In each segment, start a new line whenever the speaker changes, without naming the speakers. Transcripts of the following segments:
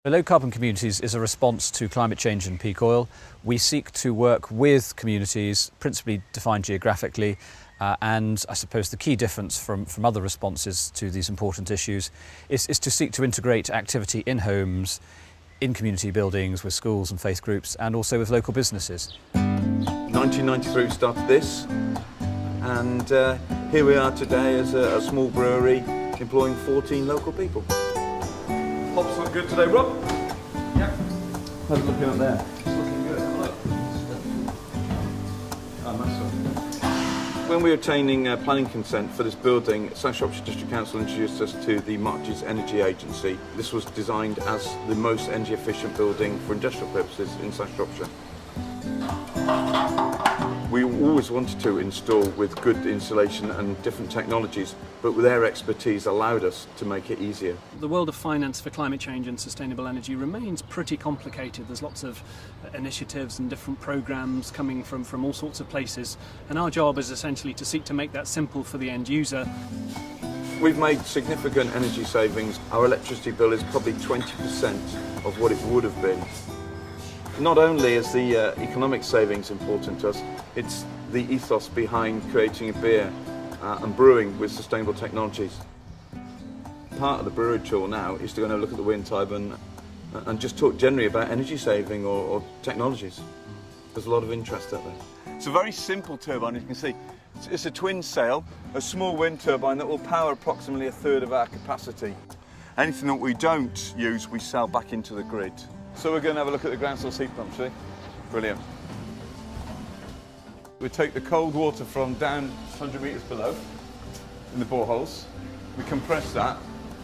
Low carbon communities is a response to climate change and peak oil. We seek to work with communities, principally defined geographically, and I suppose the key difference from other responses to these important issues is to seek to integrate activity in homes, in community buildings, with schools and faith groups, and also with local businesses.
1993 we started this, and here we are today as a small brewery employing 14 local people. Hops look good today, Rob? Yep. How's it looking up there? It's looking good. Have a look. Oh, nice one. When we were obtaining planning consent for this building, South Shropshire District Council introduced us to the Marches Energy Agency. This was designed as the most energy efficient building for industrial purposes in South Shropshire. We always wanted to install with good insulation and different technologies, but their expertise allowed us to make it easier.
The world of finance for climate change and sustainable energy remains pretty complicated. There's lots of initiatives and different programs coming from all sorts of places, and our job is essentially to seek to make that simple for the end user.
We've made significant energy savings. Our electricity bill is probably 20% of what it would have been. Not only is the economic savings important to us, it's the ethos behind creating a beer and brewing with sustainable technologies. Part of the brewery tour now is to go and look at the wind turbine and just talk generally about energy saving or technologies. There's a lot of interest out there. It's a very simple turbine, you can see. It's a twin sail, a small wind turbine that will power approximately a third of our capacity. Anything that we don't use, we sell back into the grid. So we're going to have a look at the ground source heat pump, shall we? Brilliant. We take the cold water from down 100 metres below in the boreholes, we compress that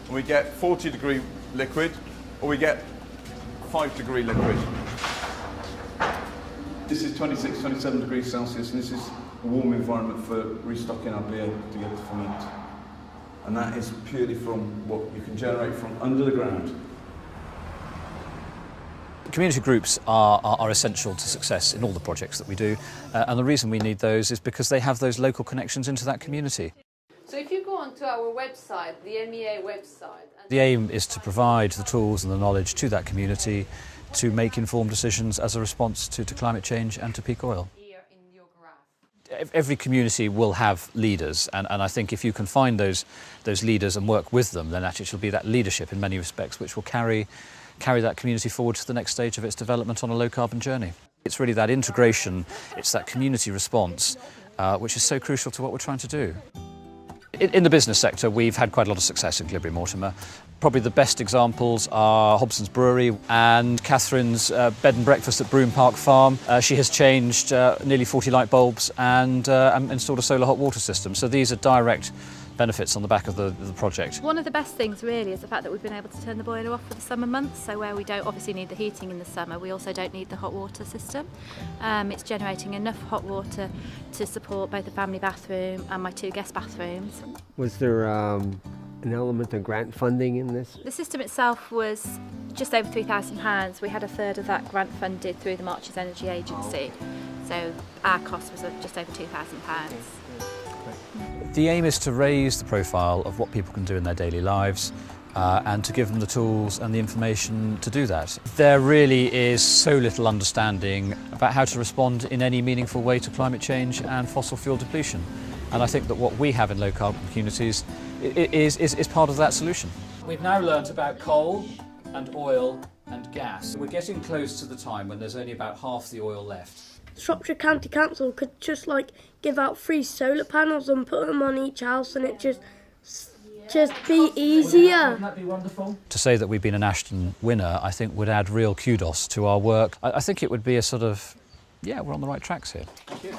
and we get 40-degree liquid, or we get 5-degree liquid. This is 26, 27 degrees Celsius, and this is a warm environment for restocking our beer to get to ferment. And that is purely from what you can generate from under the ground.
Community groups are essential to success in all the projects that we do, and the reason we need those is because they have those local connections into that community.
So if you go onto our website, the MEA website...
The aim is to provide the tools and the knowledge to that community to make informed decisions as a response to climate change and to peak oil. Every community will have leaders, and I think if you can find those leaders and work with them, then actually it will be that leadership in many respects which will carry that community forward to the next stage of its development on a low-carbon journey. It's really that integration, it's that community response, which is so crucial to what we're trying to do. In the business sector, we've had quite a lot of success in Glibbery Mortimer. Probably the best examples are Hobson's Brewery and Catherine's bed and breakfast at Broome Park Farm. She has changed nearly 40 light bulbs and installed a solar hot water system. So these are direct benefits on the back of the project.
One of the best things really is the fact that we've been able to turn the boiler off for the summer months, so where we don't obviously need the heating in the summer, we also don't need the hot water system. It's generating enough hot water to support both the family bathroom and my 2 guest bathrooms.
Was there an element of grant funding in this?
The system itself was just over £3,000. We had a third of that grant funded through the Marches Energy Agency, so our cost was just over £2,000.
The aim is to raise the profile of what people can do in their daily lives and to give them the tools and the information to do that. There really is so little understanding about how to respond in any meaningful way to climate change and fossil fuel depletion. And I think that what we have in low carbon communities is part of that solution. We've now learnt about coal and oil and gas. We're getting close to the time when there's only about half the oil left.
Shropshire County Council could just give out free solar panels and put them on each house, and it just be easier.
Wouldn't that be wonderful? To say that we've been an Ashton winner, I think would add real kudos to our work. I think it would be a sort of, yeah, we're on the right tracks here. Thank you.